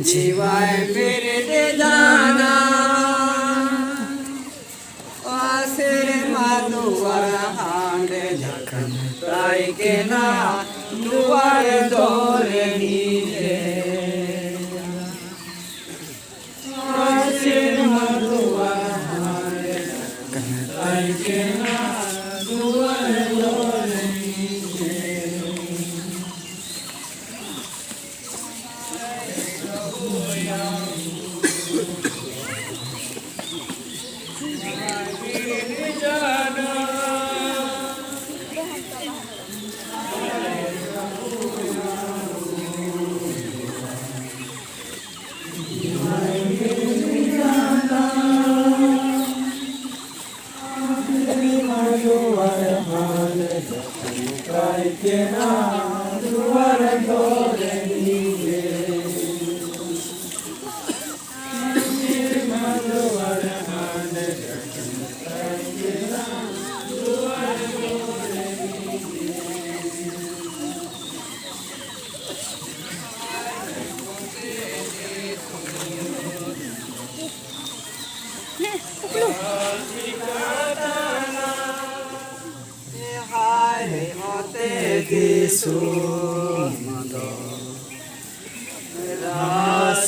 जीवाय मेरे दे जाना आसिर माधुवर हांडे जखन ताई के ना दुआर दौरे नीचे आसिर माधुवर हांडे जखन ताई के ना दुआर दौरे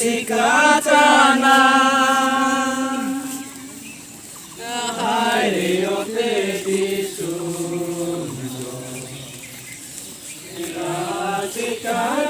Rasikatana Hari Ote Disun Rasikatana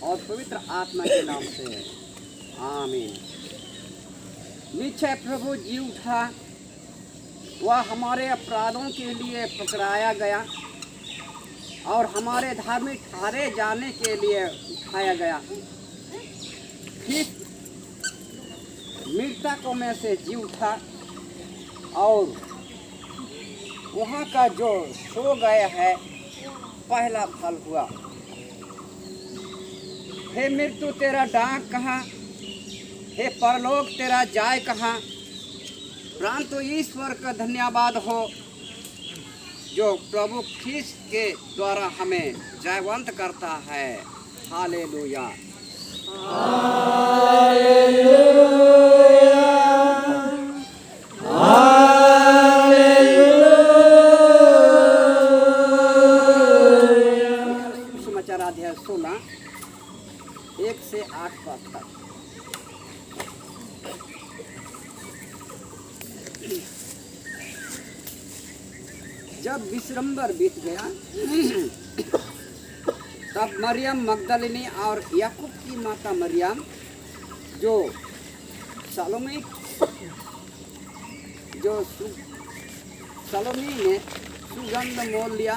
और पवित्र आत्मा के नाम से आमीन। निश्चय प्रभु जी उठा, वह हमारे अपराधों के लिए पकड़ाया गया और हमारे धार्मिक ठहरे जाने के लिए उठाया गया। फिर मृतकों में से जी उठा और वहाँ का जो सो गया है पहला फल हुआ। हे मृत्यु तेरा डाक कहाँ, हे परलोक तेरा जाय कहाँ। प्राण तो ईश्वर का धन्यवाद हो जो प्रभु ख्रीस्त के द्वारा हमें जयवंत करता है। हालेलुया समाचार अध्याय 16 1 से 8 पद तक। जब विश्रम्बर बीत गया तब मरियम मगदलिनी और याकूब की माता मरियम जो सलोमी ने सुगंध मोल लिया